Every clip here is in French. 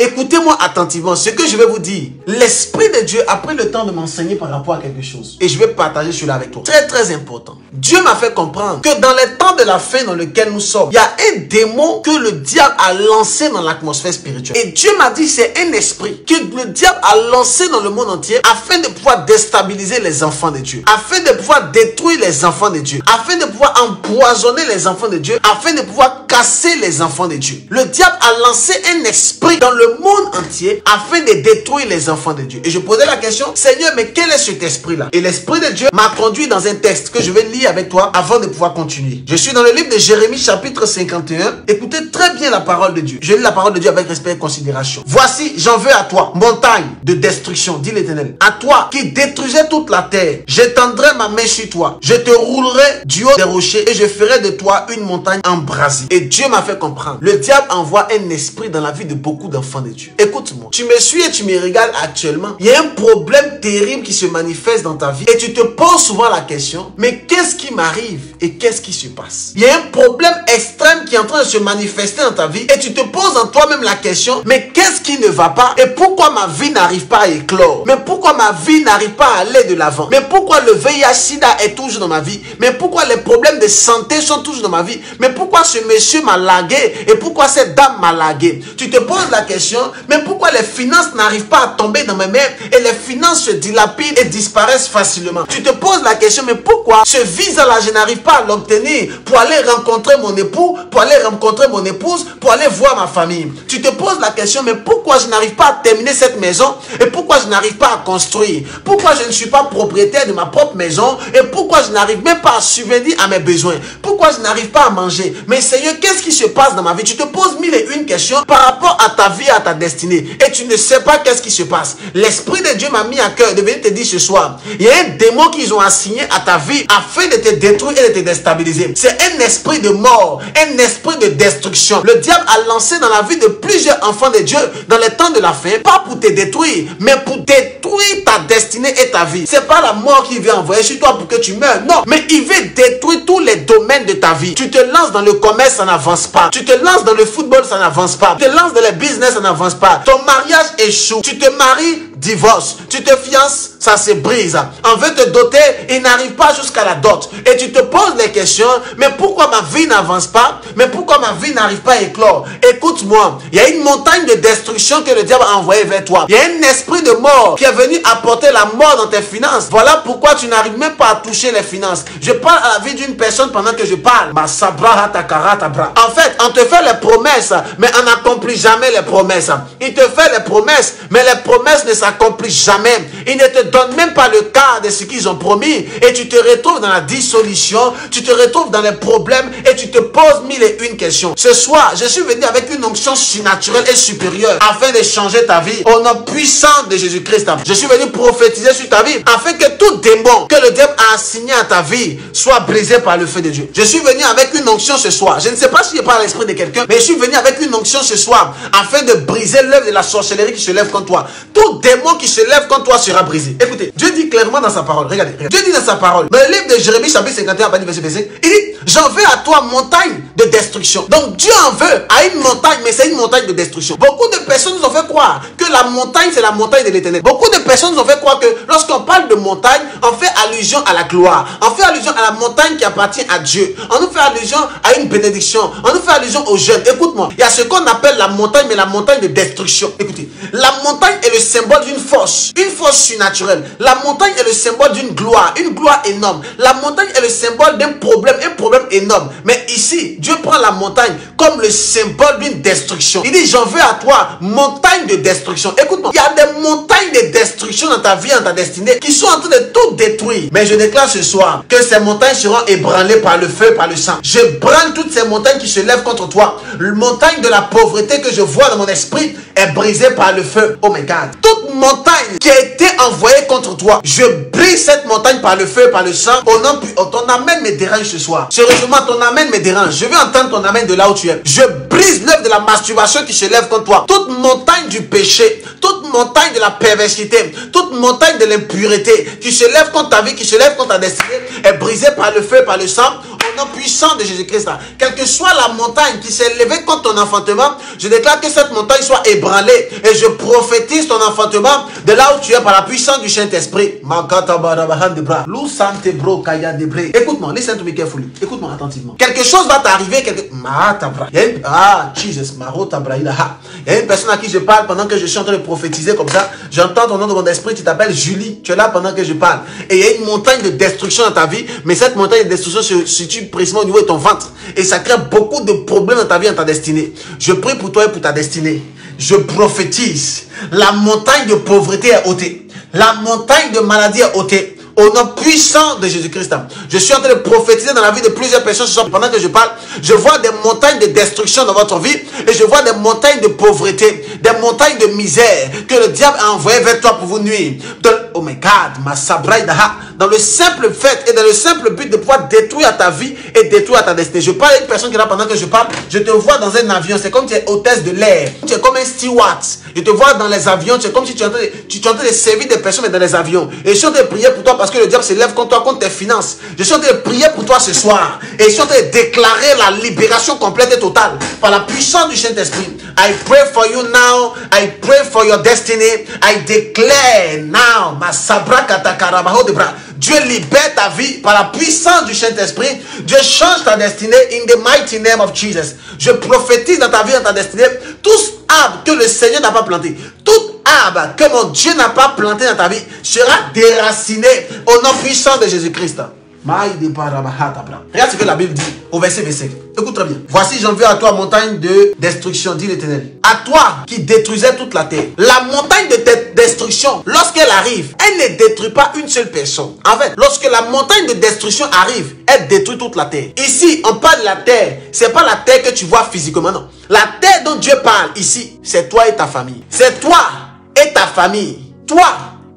Écoutez-moi attentivement ce que je vais vous dire. L'Esprit de Dieu a pris le temps de m'enseigner par rapport à quelque chose. Et je vais partager cela avec toi. Très très important. Dieu m'a fait comprendre que dans les temps de la fin dans lequel nous sommes, il y a un démon que le diable a lancé dans l'atmosphère spirituelle. Et Dieu m'a dit c'est un esprit que le diable a lancé dans le monde entier afin de pouvoir déstabiliser les enfants de Dieu. Afin de pouvoir détruire les enfants de Dieu. Afin de pouvoir empoisonner les enfants de Dieu. Afin de pouvoir casser les enfants de Dieu. Le diable a lancé un esprit dans le monde entier afin de détruire les enfants de Dieu. Et je posais la question, Seigneur, mais quel est cet esprit-là? Et l'Esprit de Dieu m'a conduit dans un texte que je vais lire avec toi avant de pouvoir continuer. Je suis dans le livre de Jérémie chapitre 51. Écoutez très bien la parole de Dieu. Je lis la parole de Dieu avec respect et considération. Voici, j'en veux à toi, montagne de destruction, dit l'Éternel. À toi qui détruisais toute la terre, j'étendrai ma main sur toi. Je te roulerai du haut des rochers et je ferai de toi une montagne embrasée. Et Dieu m'a fait comprendre. Le diable envoie un esprit dans la vie de beaucoup d'enfants de Dieu. Écoute-moi, tu me suis et tu me regardes actuellement. Il y a un problème terrible qui se manifeste dans ta vie et tu te poses souvent la question, mais qu'est-ce qui m'arrive et qu'est-ce qui se passe? Il y a un problème extrême qui est en train de se manifester dans ta vie et tu te poses en toi-même la question, mais qu'est-ce qui ne va pas et pourquoi ma vie n'arrive pas à éclore? Mais pourquoi ma vie n'arrive pas à aller de l'avant? Mais pourquoi le VIH-Sida est toujours dans ma vie? Mais pourquoi les problèmes de santé sont toujours dans ma vie? Mais pourquoi ce monsieur m'a largué et pourquoi cette dame m'a largué? Tu te poses la question, mais pourquoi les finances n'arrivent pas à tomber dans mes mains et les finances se dilapident et disparaissent facilement? Tu te poses la question, mais pourquoi ce visa-là, je n'arrive pas à l'obtenir pour aller rencontrer mon époux, pour aller rencontrer mon épouse, pour aller voir ma famille? Tu te poses la question, mais pourquoi je n'arrive pas à terminer cette maison et pourquoi je n'arrive pas à construire? Pourquoi je ne suis pas propriétaire de ma propre maison et pourquoi je n'arrive même pas à subvenir à mes besoins? Pourquoi je n'arrive pas à manger? Mais Seigneur, qu'est-ce qui se passe dans ma vie? Tu te poses mille et une questions par rapport à ta vie, à ta destinée et tu ne sais pas qu'est-ce qui se passe. L'Esprit de Dieu m'a mis à cœur de venir te dire ce soir, il y a un démon qu'ils ont assigné à ta vie afin de te détruire et de te déstabiliser. C'est un esprit de mort, un esprit de destruction. Le diable a lancé dans la vie de plusieurs enfants de Dieu dans les temps de la fin, pas pour te détruire, mais pour détruire ta destinée et ta vie. C'est pas la mort qui vient envoyer sur toi pour que tu meurs, non, mais il veut détruire tous les domaines de ta vie. Tu te lances dans le commerce, ça n'avance pas. Tu te lances dans le football, ça n'avance pas. Tu te lances dans le business, ça n'avance pas. Ton mariage échoue. Tu te maries, divorce. Tu te fiances, ça se brise. On veut te doter, il n'arrive pas jusqu'à la dot. Et tu te poses les questions, mais pourquoi ma vie n'avance pas? Mais pourquoi ma vie n'arrive pas à éclore? Écoute-moi, il y a une montagne de destruction que le diable a envoyée vers toi. Il y a un esprit de mort qui est venu apporter la mort dans tes finances. Voilà pourquoi tu n'arrives même pas à toucher les finances. Je parle à la vie d'une personne pendant que je parle. En fait, on te fait les promesses, mais on n'accomplit jamais les promesses. Il te fait les promesses, mais les promesses ne s'accomplissent jamais. Ils ne te donnent même pas le cas de ce qu'ils ont promis. Et tu te retrouves dans la dissolution, tu te retrouves dans les problèmes et tu te poses mille et une questions. Ce soir, je suis venu avec une onction surnaturelle et supérieure afin de changer ta vie au nom puissant de Jésus-Christ. Je suis venu prophétiser sur ta vie afin que tout démon que le diable a assigné à ta vie soit brisé par le feu de Dieu. Je suis venu avec une onction ce soir. Je ne sais pas si je parle à l'esprit de quelqu'un, mais je suis venu avec une onction ce soir afin de briser l'œuvre de la sorcellerie qui se lève contre toi. Tout démon qui se lève contre toi sera brisé. Écoutez, Dieu dit clairement dans sa parole, regardez. Dieu dit dans sa parole, dans le livre de Jérémie chapitre 51, verset 5, il dit, j'en veux à toi montagne de destruction. Donc Dieu en veut à une montagne, mais c'est une montagne de destruction. Beaucoup de personnes nous ont fait croire que la montagne, c'est la montagne de l'Éternel. Beaucoup de personnes nous ont fait croire que lorsqu'on parle de montagne, on fait allusion à la gloire. On fait allusion à la montagne qui appartient à Dieu. On nous fait allusion à une bénédiction. On nous fait allusion aux jeunes. Écoute-moi, il y a ce qu'on appelle la montagne, mais la montagne de destruction. Écoutez, la montagne est le symbole d'une force surnaturelle. La montagne est le symbole d'une gloire énorme. La montagne est le symbole d'un problème, un problème énorme. Mais ici, Dieu prend la montagne comme le symbole d'une destruction. Il dit, j'en veux à toi, montagne de destruction. Écoute-moi, il y a des montagnes de destruction dans ta vie, dans ta destinée, qui sont en train de tout détruire. Mais je déclare ce soir que ces montagnes seront ébranlées par le feu, par le sang. Je branle toutes ces montagnes qui se lèvent contre toi. La montagne de la pauvreté que je vois dans mon esprit est brisée par le feu. Oh my God. Toute montagne qui a été envoyée contre toi, je brise cette montagne par le feu, par le sang. Au nom, ton amen me dérange ce soir. Sérieusement, ton amen me dérange. Je veux entendre ton amen de là où tu es. Je brise l'œuvre de la masturbation qui se lève contre toi. Toute montagne du péché, toute montagne de la perversité, toute montagne de l'impureté qui se lève contre ta vie, qui se lève contre ta destinée, est brisée par le feu, par le sang. au nom puissant de Jésus-Christ. Quelle que soit la montagne qui s'est levée contre ton enfantement, je déclare que cette montagne soit ébranlée. Et je prophétise ton enfantement de là où tu es par la puissance du Saint-Esprit. Écoute-moi, listen to me carefully. Écoute-moi attentivement. Quelque chose va t'arriver. Jesus, il y a une personne à qui je parle pendant que je suis en train de prophétiser comme ça. J'entends ton nom dans mon esprit, tu t'appelles Julie. Tu es là pendant que je parle. Et il y a une montagne de destruction dans ta vie. Mais cette montagne de destruction se situe précisément au niveau de ton ventre. Et ça crée beaucoup de problèmes dans ta vie et dans ta destinée. Je prie pour toi et pour ta destinée. Je prophétise. La montagne de pauvreté est ôtée. La montagne de maladie est ôtée. Au nom puissant de Jésus-Christ. Je suis en train de prophétiser dans la vie de plusieurs personnes. Pendant que je parle, je vois des montagnes de destruction dans votre vie. Et je vois des montagnes de pauvreté. Des montagnes de misère que le diable a envoyées vers toi pour vous nuire. Oh my God, ma sabraïdaha. Dans le simple fait et dans le simple but de pouvoir détruire ta vie et détruire ta destinée. Je parle à une personne qui est là pendant que je parle. Je te vois dans un avion. C'est comme si tu es hôtesse de l'air. Tu es comme un steward. Je te vois dans les avions. C'est comme si tu es en train de servir des personnes mais dans les avions. Et je suis en train de prier pour toi parce que le diable se lève contre toi, contre tes finances. Je suis en train de prier pour toi ce soir. Et je suis en train de déclarer la libération complète et totale par la puissance du Saint-Esprit. I pray for you now. I pray for your destiny. I declare now. Dieu libère ta vie par la puissance du Saint-Esprit. Dieu change ta destinée in the mighty name of Jesus. Je prophétise dans ta vie, dans ta destinée, tous arbres que le Seigneur n'a pas planté, tout arbre que mon Dieu n'a pas planté dans ta vie sera déraciné au nom puissant de Jésus-Christ. Regarde ce que la Bible dit au verset 25. Écoute très bien. Voici j'envoie à toi montagne de destruction, dit l'Éternel. À toi qui détruisais toute la terre. La montagne de destruction, lorsqu'elle arrive, elle ne détruit pas une seule personne. En fait, lorsque la montagne de destruction arrive, elle détruit toute la terre. Ici, on parle de la terre. C'est pas la terre que tu vois physiquement, non. La terre dont Dieu parle ici, c'est toi et ta famille. C'est toi et ta famille. Toi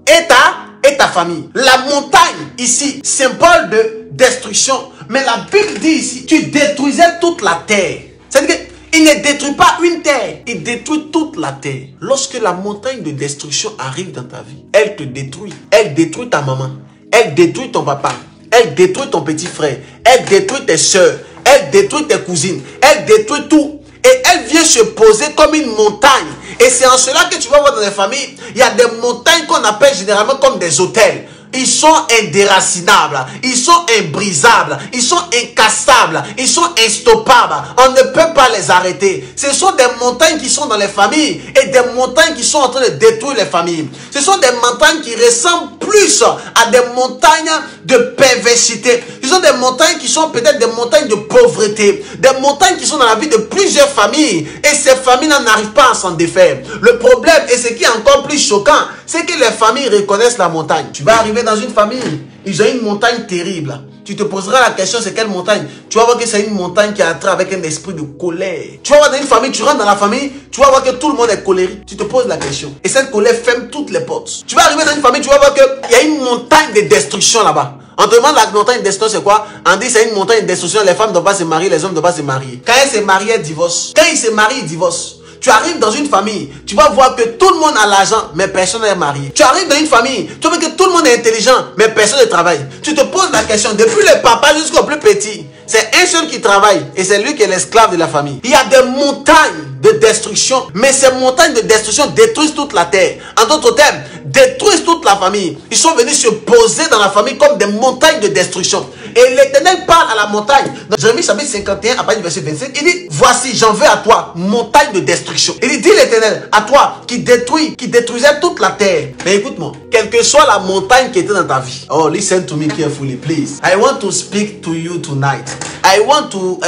et ta famille. La montagne ici, symbole de destruction. Mais la Bible dit ici, tu détruisais toute la terre. C'est-à-dire qu'il ne détruit pas une terre, il détruit toute la terre. Lorsque la montagne de destruction arrive dans ta vie, elle te détruit. Elle détruit ta maman, elle détruit ton papa, elle détruit ton petit frère, elle détruit tes soeurs, elle détruit tes cousines, elle détruit tout. Et elle vient se poser comme une montagne. Et c'est en cela que tu vas voir dans les familles, il y a des montagnes qu'on appelle généralement comme des hôtels. Ils sont indéracinables, ils sont imbrisables, ils sont incassables, ils sont instoppables. On ne peut pas les arrêter. Ce sont des montagnes qui sont dans les familles et des montagnes qui sont en train de détruire les familles. Ce sont des montagnes qui ressemblent plus à des montagnes de perversité. Ce sont des montagnes qui sont peut-être des montagnes de pauvreté, des montagnes qui sont dans la vie de plusieurs familles. Et ces familles n'arrivent pas à s'en défaire. Le problème, et ce qui est encore plus choquant, c'est que les familles reconnaissent la montagne. Tu vas arriver dans une famille, ils ont une montagne terrible. Tu te poseras la question, c'est quelle montagne? Tu vas voir que c'est une montagne qui a trait avec un esprit de colère. Tu vas voir dans une famille, tu rentres dans la famille, tu vas voir que tout le monde est colérique. Tu te poses la question. Et cette colère ferme toutes les portes. Tu vas arriver dans une famille, tu vas voir qu'il y a une montagne de destruction là-bas. On te demande la montagne de destruction, c'est quoi? On dit c'est une montagne de destruction, les femmes ne doivent pas se marier, les hommes ne doivent pas se marier. Quand elles se marient, elles divorcent. Quand ils se marient, ils divorcent. Tu arrives dans une famille, tu vas voir que tout le monde a l'argent, mais personne n'est marié. Tu arrives dans une famille, tu vois que tout le monde est intelligent, mais personne ne travaille. Tu te poses la question, depuis le papa jusqu'au plus petit, c'est un seul qui travaille et c'est lui qui est l'esclave de la famille. Il y a des montagnes de destruction, mais ces montagnes de destruction détruisent toute la terre. En d'autres termes, détruisent toute la famille. Ils sont venus se poser dans la famille comme des montagnes de destruction. Et l'Éternel parle à la montagne. Dans Jérémie chapitre 51, à partir du verset 25, il dit, voici, j'en veux à toi, montagne de destruction. Il dit l'Éternel, à toi, qui détruisait toute la terre. Mais écoute-moi, quelle que soit la montagne qui était dans ta vie. Oh, listen to me carefully, please. I want to speak to you tonight. I want to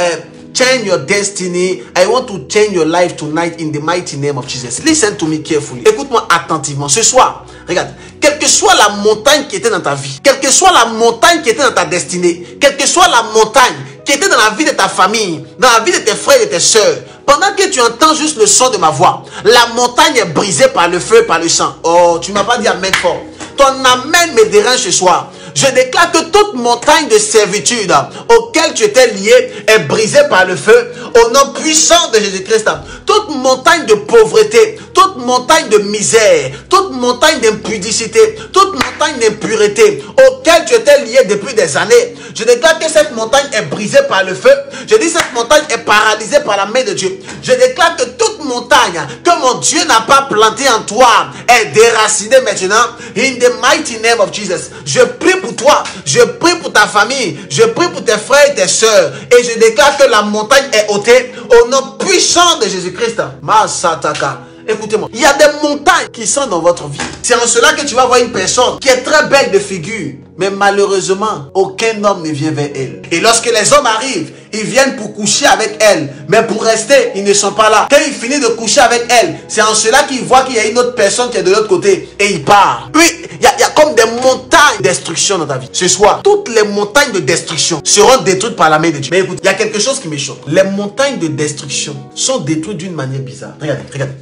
change your destiny. I want to change your life tonight in the mighty name of Jesus. Listen to me carefully. Écoute-moi attentivement. Ce soir, regarde, quelle que soit la montagne qui était dans ta vie, quelle que soit la montagne qui était dans ta destinée, quelle que soit la montagne qui était dans la vie de ta famille, dans la vie de tes frères et tes sœurs, pendant que tu entends juste le son de ma voix, la montagne est brisée par le feu et par le sang. Oh, tu ne m'as pas dit amen fort. Ton amen me dérange ce soir. Je déclare que toute montagne de servitude auquel tu étais lié est brisée par le feu au nom puissant de Jésus-Christ. Toute montagne de pauvreté, toute montagne de misère, toute montagne d'impudicité, toute montagne d'impureté, auquel lequel tu étais lié depuis des années. Je déclare que cette montagne est brisée par le feu. Je dis cette montagne est paralysée par la main de Dieu. Je déclare que toute montagne que mon Dieu n'a pas plantée en toi est déracinée maintenant. In the mighty name of Jesus. Je prie pour toi. Je prie pour ta famille. Je prie pour tes frères et tes sœurs. Et je déclare que la montagne est ôtée au nom puissant de Jésus-Christ. Masataka. Écoutez-moi, il y a des montagnes qui sont dans votre vie. C'est en cela que tu vas voir une personne qui est très belle de figure. Mais malheureusement, aucun homme ne vient vers elle. Et lorsque les hommes arrivent, ils viennent pour coucher avec elle. Mais pour rester, ils ne sont pas là. Quand ils finissent de coucher avec elle, c'est en cela qu'ils voient qu'il y a une autre personne qui est de l'autre côté. Et ils partent. Oui, il y a comme des montagnes de destruction dans ta vie. Ce soir, toutes les montagnes de destruction seront détruites par la main de Dieu. Mais écoute, il y a quelque chose qui me choque. Les montagnes de destruction sont détruites d'une manière bizarre. Regardez.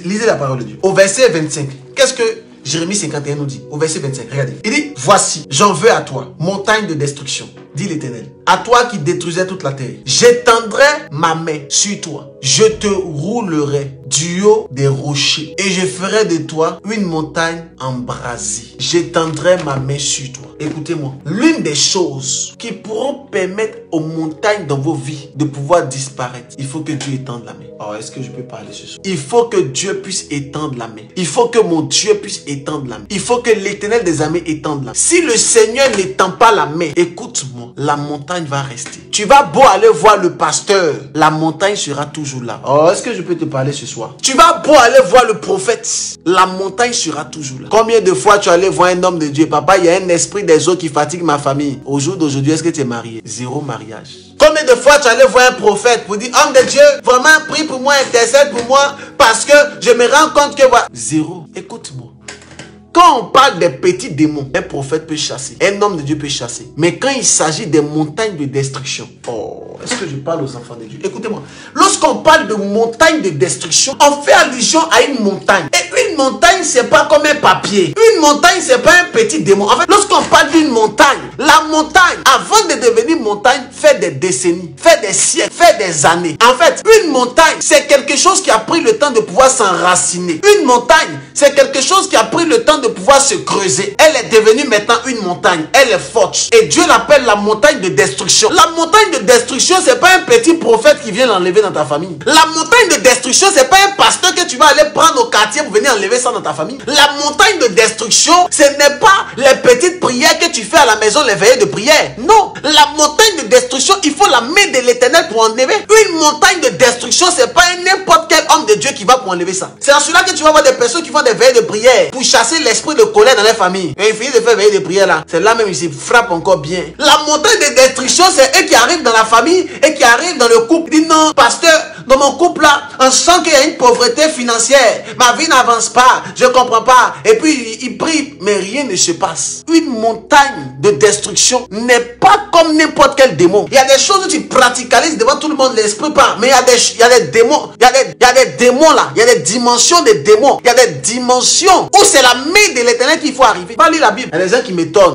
Lisez la parole de Dieu. Au verset 25, qu'est-ce que Jérémie 51 nous dit? Au verset 25, regardez. Il dit, voici, j'en veux à toi, montagne de destruction, dit l'Éternel. À toi qui détruisais toute la terre, j'étendrai ma main sur toi. Je te roulerai du haut des rochers et je ferai de toi une montagne embrasée. J'étendrai ma main sur toi. Écoutez-moi, l'une des choses qui pourront permettre aux montagnes dans vos vies de pouvoir disparaître, il faut que Dieu étende la main. Oh, est-ce que je peux parler ce soir? Il faut que Dieu puisse étendre la main. Il faut que mon Dieu puisse étendre la main. Il faut que l'Éternel des armées étende la main. Si le Seigneur n'étend pas la main, écoute-moi, la montagne va rester. Tu vas beau aller voir le pasteur, la montagne sera toujours là. Oh, est-ce que je peux te parler ce soir? Tu vas beau aller voir le prophète, la montagne sera toujours là. Combien de fois tu es allé voir un homme de Dieu? Papa, il y a un esprit des eaux qui fatigue ma famille. Au jour d'aujourd'hui, est-ce que tu es marié? Zéro mariage. Combien de fois tu es allé voir un prophète pour dire, homme de Dieu, vraiment prie pour moi, intercède pour moi, parce que je me rends compte que... Zéro. Écoute-moi. Quand on parle des petits démons, un prophète peut chasser, un homme de Dieu peut chasser. Mais quand il s'agit des montagnes de destruction, oh, est-ce que je parle aux enfants de Dieu? Écoutez-moi, lorsqu'on parle de montagnes de destruction, on fait allusion à une montagne. Et une montagne, c'est pas comme un papier. Une montagne, c'est pas un petit démon. En fait, lorsqu'on parle d'une montagne, la montagne, avant de devenir montagne, fait des décennies, fait des siècles, fait des années. En fait, une montagne, c'est quelque chose qui a pris le temps de pouvoir s'enraciner. Une montagne, c'est quelque chose qui a pris le temps de pouvoir se creuser. Elle est devenue maintenant une montagne. Elle est forte. Et Dieu l'appelle la montagne de destruction. La montagne de destruction, c'est pas un petit prophète qui vient l'enlever dans ta famille. La montagne de destruction, c'est pas un pasteur que tu vas aller prendre au quartier pour venir enlever ça dans ta famille. La montagne de destruction, ce n'est pas les petites prières que tu fais à la maison, les veillées de prière. Non. La montagne de destruction, il faut la main de l'Éternel pour enlever. Une montagne de destruction, c'est pas n'importe quel homme de Dieu qui va pour enlever ça. C'est en cela que tu vas voir des personnes qui font des veillées de prière pour chasser l'esprit de colère dans les familles. Et ils finissent de faire veiller de prière là. C'est là même ils se frappent encore bien. La montagne de destruction, c'est eux qui arrivent dans la famille et qui arrivent dans le couple. Ils disent non, pasteur, dans mon couple là, on sent qu'il y a une pauvreté financière. Ma vie n'avance pas. Je comprends pas. Et puis ils prient, mais rien ne se passe. Une montagne de destruction n'est pas comme n'importe quel démon. Il y a des choses que tu praticalises devant tout le monde, l'esprit part. Mais il y a des démons. Il y a des démons là. Il y a des dimensions des démons. Il y a des dimensions où c'est la main de l'Éternel qu'il faut arriver. Pas lire la Bible. Il y a des gens qui m'étonnent.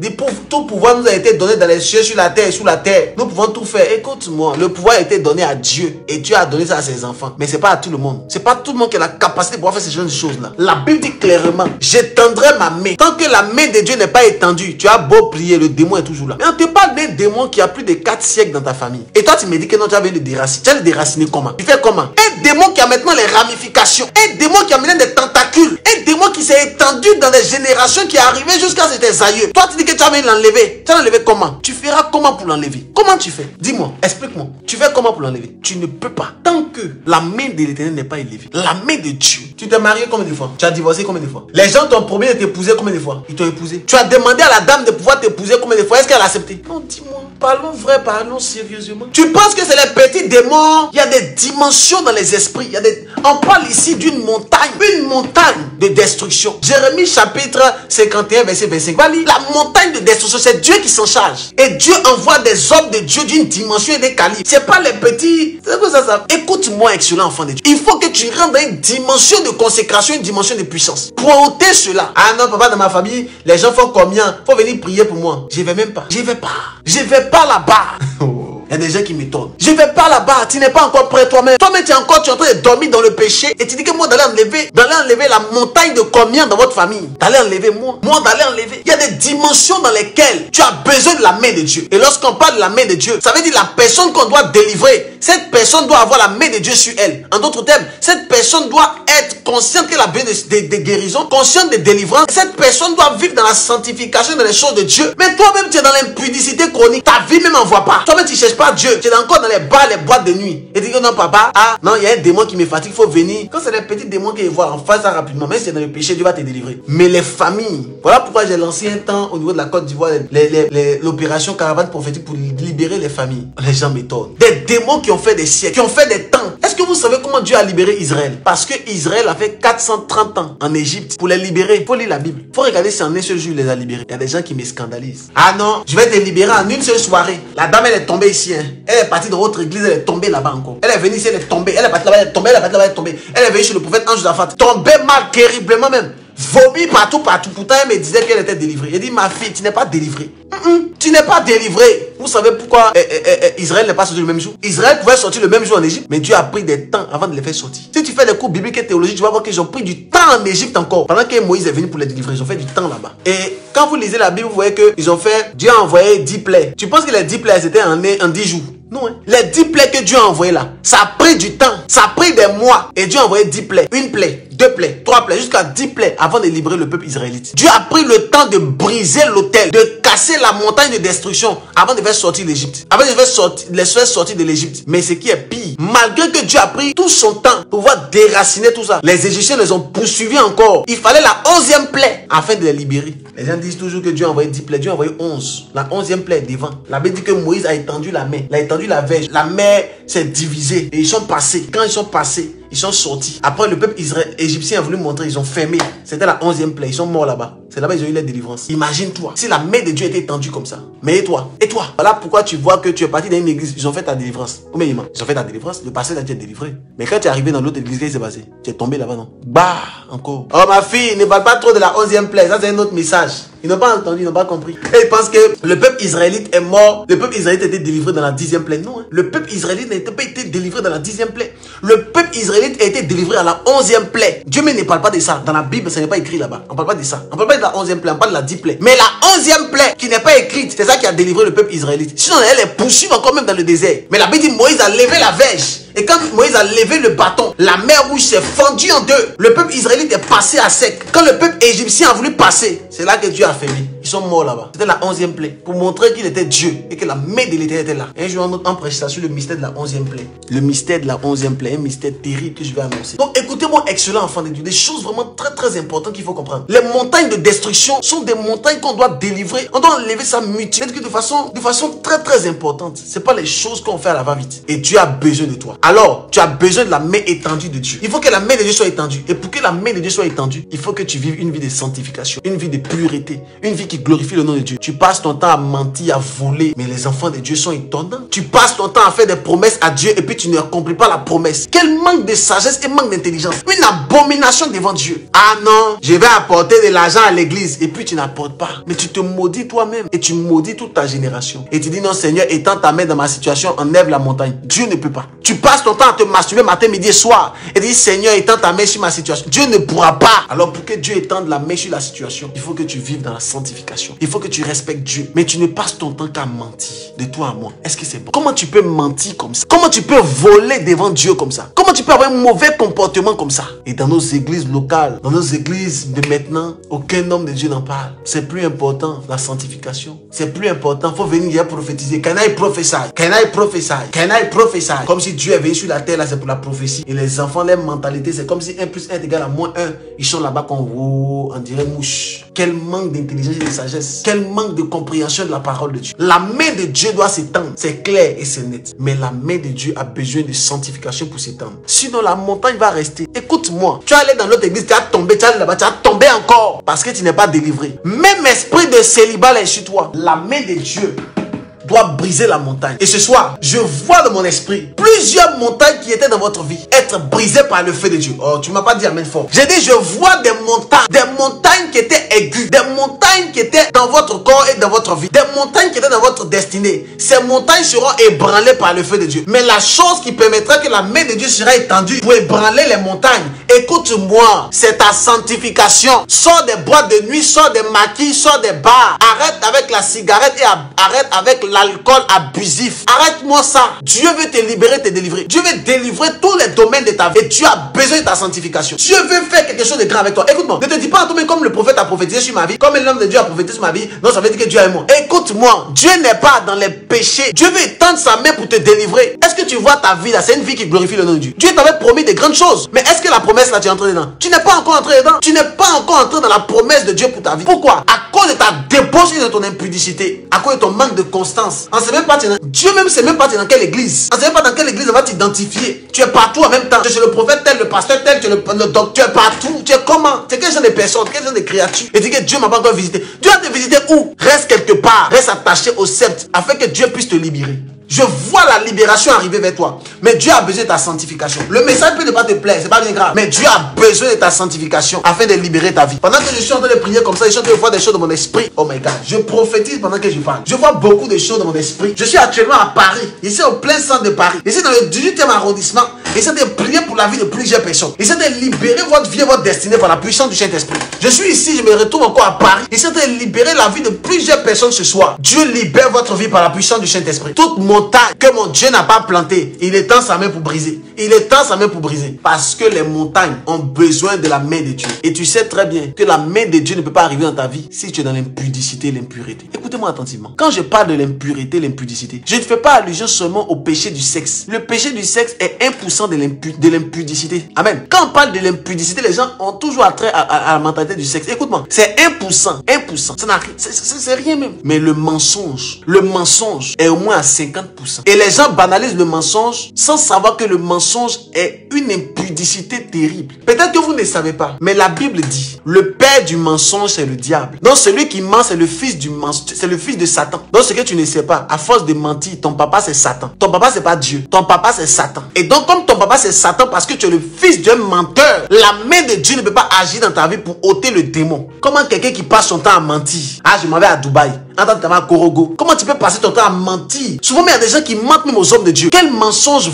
Tout pouvoir nous a été donné dans les cieux, sur la terre et sous la terre. Nous pouvons tout faire. Écoute-moi, le pouvoir a été donné à Dieu. Et Dieu a donné ça à ses enfants. Mais c'est pas à tout le monde. C'est pas tout le monde qui a la capacité de pouvoir faire ces genre de choses-là. La Bible dit clairement, j'étendrai ma main. Tant que la main de Dieu n'est pas étendue, tu as beau prier, le démon est toujours là. Mais on te parle d'un démon qui a plus de 4 siècles dans ta famille. Et toi, tu me dis que non, tu as besoin de déraciner. Tu as le déraciner comment? Tu fais comment? Un démon qui a maintenant les ramifications. Un démon qui a maintenant des tentacules. Un démon qui s'est étendu dans les générations qui est arrivé jusqu'à tes aïeux. Toi, tu dis que tu as besoin de l'enlever. Tu vas l'enlever comment? Tu feras comment pour l'enlever? Comment tu fais? Dis-moi, explique-moi. Tu fais comment pour l'enlever? Tu ne peux pas. Tant que la main de l'Éternel n'est pas élevée. La main de Dieu. Tu t'es marié combien de fois? Tu as divorcé combien de fois? Les gens t'ont promis de t'épouser combien de fois? Ils t'ont épousé. Tu as demandé à la dame de pouvoir t'épouser combien de fois? Est-ce qu'elle a accepté? Non, dis-moi. Parlons vrai, parlons sérieusement. Tu penses que c'est les petits démons? Il y a des dimensions dans les esprits. On parle ici d'une montagne. Une montagne de destruction. Jérémie chapitre 51 verset 25. La montagne de destruction, c'est Dieu qui s'en charge. Et Dieu envoie des hommes de Dieu d'une dimension et des calibres. C'est pas les petits. C'est quoi ça? Écoute-moi, excellent enfant de Dieu. Il faut que tu rentres dans une dimension de consécration, une dimension de puissance. Pour ôter cela. Ah non, papa, dans ma famille, les gens font combien? Faut venir prier pour moi. Je vais même pas. Je vais pas. Je vais pas là-bas. Il y a des gens qui m'étonnent. Je vais pas là-bas, tu n'es pas encore prêt toi-même. Toi-même, tu es en train de dormir dans le péché. Et tu dis que moi, d'aller enlever la montagne de combien dans votre famille? D'aller enlever moi d'aller enlever. Il y a des dimensions dans lesquelles tu as besoin de la main de Dieu. Et lorsqu'on parle de la main de Dieu, ça veut dire la personne qu'on doit délivrer. Cette personne doit avoir la main de Dieu sur elle. En d'autres termes, cette personne doit être consciente qu'elle a besoin de guérison, consciente de délivrance. Cette personne doit vivre dans la sanctification, dans les choses de Dieu. Mais toi-même, tu es dans l'impudicité chronique. Ta vie même n'en voit pas. Toi-même, tu ne cherches pas Dieu. Tu es encore dans les bars, les boîtes de nuit. Et tu dis que non, papa, non, il y a un démon qui me fatigue, il faut venir. Quand c'est les petits démons qui voient, en face ça rapidement. Même si c'est dans le péché, Dieu va te délivrer. Mais les familles, voilà pourquoi j'ai lancé un temps au niveau de la Côte d'Ivoire, l'opération Caravane prophétique pour libérer les familles. Les gens m'étonnent. Des démons qui ont fait des siècles, qui ont fait des temps. Est-ce que vous savez comment Dieu a libéré Israël? Parce que Israël a fait 430 ans en Égypte pour les libérer. Il faut lire la Bible. Il faut regarder si en un seul jour il les a libérés. Il y a des gens qui me scandalisent. Ah non, je vais te libérer en une seule soirée. La dame, elle est tombée ici. Hein. Elle est partie dans votre église, elle est tombée là-bas encore. Elle est venue ici, elle est tombée. Elle est partie là-bas, elle est tombée. Elle est partie là-bas, elle est tombée. Elle est venue chez le prophète Ange Zafat. Tombée mal, terriblement même. Vomi partout. Pourtant, elle me disait qu'elle était délivrée. Elle dit, ma fille, tu n'es pas délivrée. Tu n'es pas délivré. Vous savez pourquoi Israël n'est pas sorti le même jour? Israël pouvait sortir le même jour en Égypte, mais Dieu a pris des temps avant de les faire sortir. Si tu fais des cours bibliques et théologiques, tu vas voir qu'ils ont pris du temps en Égypte encore. Pendant que Moïse est venu pour les délivrer, ils ont fait du temps là-bas. Et quand vous lisez la Bible, vous voyez que ils ont fait, Dieu a envoyé 10 plaies. Tu penses que les 10 plaies, c'était en 10 jours? Non, hein. Les 10 plaies que Dieu a envoyées là, ça a pris du temps, ça a pris des mois. Et Dieu a envoyé 10 plaies, une plaie, 2 plaies, 3 plaies, jusqu'à 10 plaies avant de libérer le peuple israélite. Dieu a pris le temps de briser l'autel, de casser la montagne de destruction avant de faire sortir l'Égypte. Avant de les faire sortir de l'Égypte. Mais ce qui est pire, malgré que Dieu a pris tout son temps pour pouvoir déraciner tout ça, les Égyptiens les ont poursuivis encore. Il fallait la 11e plaie afin de les libérer. Les gens disent toujours que Dieu a envoyé 10 plaies. Dieu a envoyé 11. La 11e plaie est devant. La Bible dit que Moïse a étendu la main. Il a étendu la verge. La mer s'est divisée. Et ils sont passés. Quand ils sont passés, ils sont sortis. Après, le peuple égyptien a voulu montrer. Ils ont fermé. C'était la 11e plaie. Ils sont morts là-bas. C'est là-bas qu'ils ont eu la délivrance. Imagine-toi. Si la main de Dieu était étendue comme ça. Mais et toi? Et toi? Voilà pourquoi tu vois que tu es parti dans une église. Ils ont fait ta délivrance. Combien ils ont fait ta délivrance. Le pasteur a été délivré. Mais quand tu es arrivé dans l'autre église, qu'est-ce qui s'est passé? Tu es tombé là-bas, non? Bah, encore. Oh ma fille, ne parle pas trop de la 11e plaie. Ça, c'est un autre message. Ils n'ont pas entendu, ils n'ont pas compris. Et ils pensent que le peuple israélite est mort. Le peuple israélite a été délivré dans la 10e plaie. Non, hein. Le peuple israélite n'a pas été délivré dans la 10e plaie. Le peuple israélite a été délivré à la 11e plaie. Dieu même ne parle pas de ça. Dans la Bible, ça n'est pas écrit là-bas. On ne parle pas de ça. On ne parle pas de la 11e plaie, on parle de la 10 plaie. Mais la 11e plaie qui n'est pas écrite, c'est ça qui a délivré le peuple israélite. Sinon, elle est poursuivie encore même dans le désert. Mais la Bible dit Moïse a levé la verge. Et quand Moïse a levé le bâton, la mer rouge s'est fendue en deux. Le peuple israélite est passé à sec. Quand le peuple égyptien a voulu passer, c'est là que Dieu a fermé. Ils sont morts là-bas. C'était la 11e plaie. Pour montrer qu'il était Dieu et que la main de l'Éternel était là. Un jour, on prêchera sur le mystère de la 11e plaie. Le mystère de la 11e plaie. Un mystère terrible que je vais annoncer. Donc écoutez-moi, excellent enfant de Dieu. Des choses vraiment très importantes qu'il faut comprendre. Les montagnes de destruction sont des montagnes qu'on doit délivrer. On doit enlever sa mutilité de façon très importante. C'est pas les choses qu'on fait à la va-vite. Et Dieu a besoin de toi. Alors, tu as besoin de la main étendue de Dieu. Il faut que la main de Dieu soit étendue. Et pour que la main de Dieu soit étendue, il faut que tu vives une vie de sanctification, une vie de pureté, une vie qui glorifie le nom de Dieu. Tu passes ton temps à mentir, à voler, mais les enfants de Dieu sont étonnants. Tu passes ton temps à faire des promesses à Dieu et puis tu ne accomplis pas la promesse. Quel manque de sagesse et manque d'intelligence. Une abomination devant Dieu. Ah non, je vais apporter de l'argent à l'église et puis tu n'apportes pas. Mais tu te maudis toi-même et tu maudis toute ta génération. Et tu dis non Seigneur, étends ta main dans ma situation, enlève la montagne. Dieu ne peut pas. Tu passes ton temps à te masturber matin, midi et soir et dis Seigneur, étends ta main sur ma situation. Dieu ne pourra pas. Alors pour que Dieu étende la main sur la situation, il faut que tu vives dans la sanctification. Il faut que tu respectes Dieu. Mais tu ne passes ton temps qu'à mentir de toi à moi. Est-ce que c'est bon? Comment tu peux mentir comme ça? Comment tu peux voler devant Dieu comme ça? Comment tu peux avoir un mauvais comportement comme ça? Et dans nos églises locales, dans nos églises de maintenant, aucun homme de Dieu n'en parle. C'est plus important la sanctification. C'est plus important. Il faut venir hier prophétiser. Can I prophesy? Can I prophesy? Can I prophesy? Comme si Dieu est venu sur la terre là, c'est pour la prophétie. Et les enfants, leur mentalité, c'est comme si 1 plus 1 est égal à moins 1. Ils sont là-bas comme vous, on dirait mouche. Quel manque d'intelligence et de sagesse. Quel manque de compréhension de la parole de Dieu. La main de Dieu doit s'étendre. C'est clair et c'est net. Mais la main de Dieu a besoin de sanctification pour s'étendre. Sinon, la montagne va rester. Écoute-moi. Tu vas aller dans l'autre église, tu vas tomber, tu vas aller là-bas, tu vas tomber encore. Parce que tu n'es pas délivré. Même esprit de célibat est sur toi. La main de Dieu doit briser la montagne. Et ce soir, je vois dans mon esprit plusieurs montagnes qui étaient dans votre vie être brisées par le feu de Dieu. Oh, tu m'as pas dit amen fort. J'ai dit, je vois des montagnes qui étaient aiguës, des montagnes qui étaient dans votre corps et dans votre vie, des montagnes qui étaient dans votre destinée. Ces montagnes seront ébranlées par le feu de Dieu. Mais la chose qui permettra que la main de Dieu sera étendue pour ébranler les montagnes, écoute-moi, c'est ta sanctification. Sors des boîtes de nuit, sors des maquis, sors des bars. Arrête avec la cigarette et arrête avec l'alcool abusif. Arrête-moi ça. Dieu veut te libérer, te délivrer. Dieu veut délivrer tous les domaines de ta vie. Et tu as besoin de ta sanctification. Dieu veut faire quelque chose de grand avec toi. Écoute-moi, ne te dis pas à toi, mais comme le prophète a prophétisé sur ma vie, comme l'homme de Dieu a prophétisé sur ma vie, non, ça veut dire que Dieu est moi. Écoute-moi, Dieu n'est pas dans les péchés. Dieu veut étendre sa main pour te délivrer. Est-ce que tu vois ta vie là? C'est une vie qui glorifie le nom de Dieu. Dieu t'avait promis des grandes choses. Mais est-ce que la promesse là, tu es entré dedans? Tu n'es pas encore entré dedans. Tu n'es pas encore entré dans la promesse de Dieu pour ta vie. Pourquoi? À cause de ta débauche et de ton impudicité. À cause de ton manque de constance. On ne sait même pas, Dieu même ne sait même pas dans quelle église. On ne sait même pas dans quelle église on va t'identifier. Tu es partout en même temps. Tu es chez le prophète tel, le pasteur tel, tu es le docteur, tu es partout. Tu es comment? C'est quel genre de personnes, quel genre de créatures? Et dis que Dieu m'a pas encore visité. Dieu a te visité où? Reste quelque part. Reste attaché au sceptre afin que Dieu puisse te libérer. Je vois la libération arriver vers toi. Mais Dieu a besoin de ta sanctification. Le message peut ne pas te plaire, c'est pas bien grave. Mais Dieu a besoin de ta sanctification afin de libérer ta vie. Pendant que je suis en train de prier comme ça, je suis en train de voir des choses dans mon esprit. Oh my God. Je prophétise pendant que je parle. Je vois beaucoup de choses dans mon esprit. Je suis actuellement à Paris. Ici au plein centre de Paris. Ici dans le 18e arrondissement. J'essaie de prier pour la vie de plusieurs personnes. J'essaie de libérer votre vie et votre destinée par la puissance du Saint-Esprit. Je suis ici, je me retrouve encore à Paris. J'essaie de libérer la vie de plusieurs personnes ce soir. Dieu libère votre vie par la puissance du Saint-Esprit. Toute montagne que mon Dieu n'a pas plantée, il étend sa main pour briser. Il étend sa main pour briser. Parce que les montagnes ont besoin de la main de Dieu. Et tu sais très bien que la main de Dieu ne peut pas arriver dans ta vie si tu es dans l'impudicité et l'impureté. Écoutez-moi attentivement. Quand je parle de l'impureté et l'impudicité, je ne fais pas allusion seulement au péché du sexe. Le péché du sexe est 1% de l'impudicité. Amen. Quand on parle de l'impudicité, les gens ont toujours attrait à la mentalité du sexe. Écoute-moi, c'est 1%. 1%. Ça n'a rien. C'est rien même. Mais le mensonge est au moins à 50%. Et les gens banalisent le mensonge sans savoir que le mensonge est une impudicité terrible. Peut-être que vous ne savez pas, mais la Bible dit, le père du mensonge c'est le diable. Donc celui qui ment c'est le fils du mensonge, c'est le fils de Satan. Donc ce que tu ne sais pas, à force de mentir, ton papa c'est Satan. Ton papa c'est pas Dieu, ton papa c'est Satan. Et donc comme ton papa c'est Satan parce que tu es le fils d'un menteur, la main de Dieu ne peut pas agir dans ta vie pour ôter le démon. Comment quelqu'un qui passe son temps à mentir? Ah, je m'en vais à Dubaï. Comment tu peux passer ton temps à mentir? Souvent, il y a des gens qui mentent même aux hommes de Dieu. Quel mensonge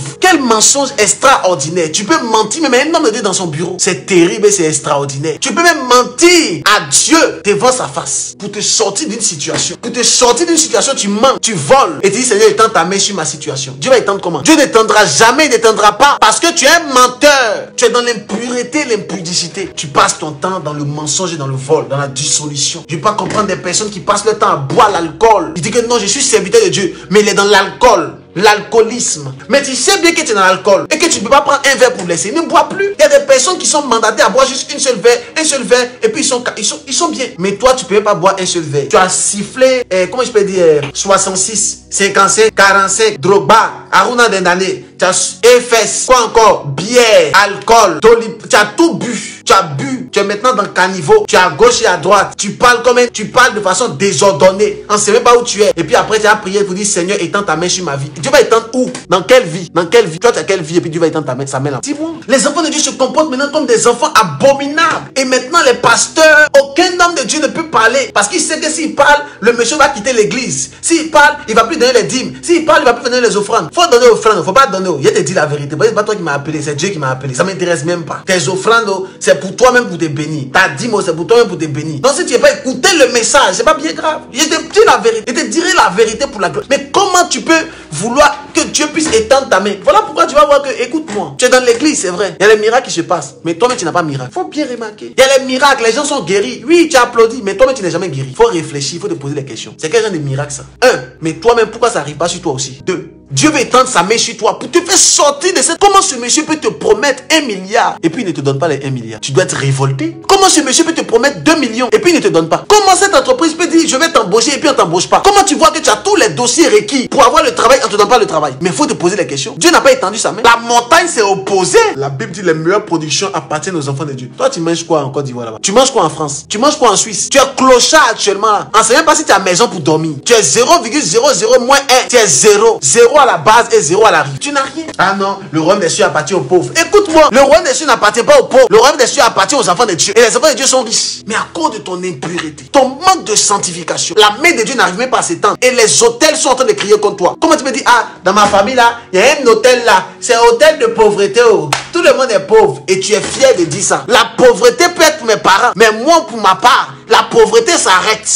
extraordinaire. Tu peux mentir même à un homme de Dieu dans son bureau. C'est terrible et c'est extraordinaire. Tu peux même mentir à Dieu devant sa face pour te sortir d'une situation. Pour te sortir d'une situation, tu mens, tu voles. Et tu dis, Seigneur, étends ta main sur ma situation. Dieu va étendre comment? Dieu n'étendra jamais, il n'étendra pas. Parce que tu es un menteur. Tu es dans l'impureté, l'impudicité. Tu passes ton temps dans le mensonge et dans le vol, dans la dissolution. Je ne peux pas comprendre des personnes qui passent leur temps à boire l'alcool. Il dit que non, je suis serviteur de Dieu, mais il est dans l'alcool. L'alcoolisme. Mais tu sais bien que tu es dans l'alcool et que tu ne peux pas prendre un verre pour laisser. Ne bois plus. Il y a des personnes qui sont mandatées à boire juste un seul verre et puis ils sont bien. Mais toi, tu ne peux pas boire un seul verre. Tu as sifflé, comment je peux dire, 66, 55, 45, Drogba, Aruna Dendane, tu as Efes, quoi encore, bière, alcool, tu as tout bu. Tu as bu, tu es maintenant dans le caniveau, tu es à gauche et à droite, tu parles de façon désordonnée, on ne sait même pas où tu es. Et puis après tu as prié pour dire Seigneur, étends ta main sur ma vie. Dieu va étendre où? Dans quelle vie? Dans quelle vie? Toi tu as quelle vie? Et puis Dieu va étendre sa main là. Dis-moi. Les enfants de Dieu se comportent maintenant comme des enfants abominables. Et maintenant les pasteurs, aucun homme de Dieu ne peut parler parce qu'il sait que s'il parle, le monsieur va quitter l'église. S'il parle, il va plus donner les dîmes. S'il parle, il va plus donner les offrandes. Faut donner aux offrandes, faut pas donner. Je te dis la vérité. C'est pas toi qui m'as appelé, c'est Dieu qui m'a appelé. Ça m'intéresse même pas. Tes offrandes, c'est pour toi-même pour te bénir. Ta dîme, c'est pour toi-même pour te bénir. Donc si tu n'as pas écouté le message, c'est pas bien grave. Je te dis la vérité. Je te dirai la vérité pour la gloire. Mais comment tu peux vouloir que Dieu puisse étendre ta main? Voilà pourquoi tu vas voir que, écoute-moi, tu es dans l'église, c'est vrai. Il y a les miracles qui se passent. Mais toi-même, tu n'as pas de miracle. Faut bien remarquer. Il y a les miracles, les gens sont guéris. Oui, tu applaudis, mais toi-même, tu n'es jamais guéri. Il faut réfléchir, il faut te poser des questions. C'est quel genre de miracle ça? 1. Mais toi-même, pourquoi ça n'arrive pas sur toi aussi? 2. Dieu veut étendre sa main sur toi pour te faire sortir de cette... Comment ce monsieur peut te promettre 1 milliard et puis il ne te donne pas les 1 milliard? Tu dois être révolté. Comment ce monsieur peut te promettre 2 millions et puis il ne te donne pas? Comment cette entreprise peut dire je vais t'embaucher et puis on t'embauche pas? Comment tu vois que tu as tous les dossiers requis pour avoir le travail, on ne te donne pas le travail? Mais il faut te poser les questions. Dieu n'a pas étendu sa main. La montagne s'est opposée. La Bible dit les meilleures productions appartiennent aux enfants de Dieu. Toi, tu manges quoi en Côte d'Ivoire là-bas? Tu manges quoi en France? Tu manges quoi en Suisse? Tu es clochard actuellement là. On ne sait même pas si tu as maison pour dormir. Tu es 0,00 moins 1. Tu es 0. 0 à la base et 0 à la rive. Tu n'as rien. Ah non, le royaume des cieux appartient aux pauvres. Écoute-moi, le royaume des cieux n'appartient pas aux pauvres. Le royaume des cieux appartient aux enfants de Dieu. Et les enfants de Dieu sont riches. Mais à cause de ton impureté, ton manque de sanctification, la main de Dieu n'arrive même pas à s'étendre. Et les hôtels sont en train de crier contre toi. Comment tu me dis, ah, dans ma famille là, il y a un hôtel là. C'est un hôtel de pauvreté. Oh. Tout le monde est pauvre. Et tu es fier de dire ça. La pauvreté peut être mes parents. Mais moi, pour ma part, la pauvreté s'arrête.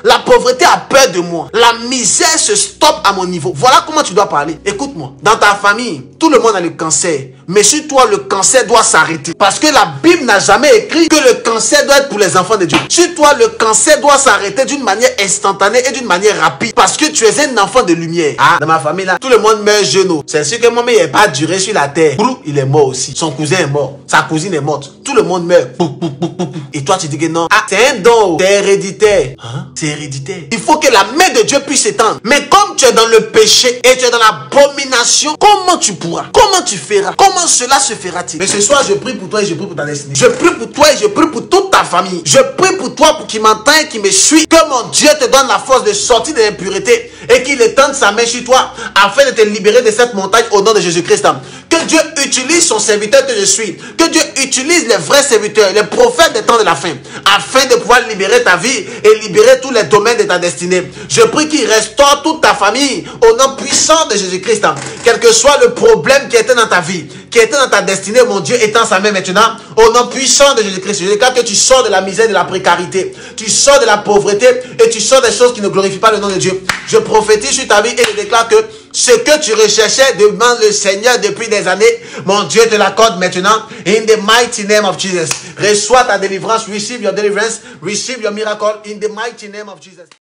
La pauvreté a peur de moi. La misère se stoppe à mon niveau. Voilà comment tu dois parler. Écoute-moi. Dans ta famille, tout le monde a le cancer. Mais sur toi, le cancer doit s'arrêter. Parce que la Bible n'a jamais écrit que le cancer doit être pour les enfants de Dieu. Sur toi, le cancer doit s'arrêter d'une manière instantanée et d'une manière rapide. Parce que tu es un enfant de lumière. Ah, dans ma famille là, tout le monde meurt jeune. C'est sûr que mon mère n'est pas duré sur la terre. Il est mort aussi. Son cousin est mort. Sa cousine est morte. Tout le monde meurt. Et toi, tu dis que non. Ah, c'est un don. C'est héréditaire. Hein? C'est héréditaire. Il faut que la main de Dieu puisse s'étendre. Mais comme tu es dans le péché et tu es dans l'abomination, comment tu pourras? Comment tu feras? Comment cela se fera-t-il? Mais ce soir, je prie pour toi et je prie pour ta destinée. Je prie pour toi et je prie pour toute ta famille. Je prie pour toi pour qu'il m'entende et qu'il me suit. Que mon Dieu te donne la force de sortir de l'impureté et qu'il étende sa main sur toi afin de te libérer de cette montagne au nom de Jésus-Christ. Que Dieu utilise son serviteur que je suis. Que Dieu utilise les vrais serviteurs, les prophètes des temps de la fin, afin de pouvoir libérer ta vie et libérer tous les domaines de ta destinée. Je prie qu'il restaure toute ta famille au nom puissant de Jésus-Christ. Quel que soit le problème qui était dans ta vie, qui était dans ta destinée, mon Dieu étend sa main maintenant au nom puissant de Jésus-Christ. Je déclare que tu sors de la misère, de la précarité, tu sors de la pauvreté et tu sors des choses qui ne glorifient pas le nom de Dieu. Je prophétise sur ta vie et je déclare que ce que tu recherchais demande le Seigneur depuis des années. Mon Dieu te l'accorde maintenant. In the mighty name of Jesus. Reçois ta délivrance. Receive your deliverance. Receive your miracle in the mighty name of Jesus.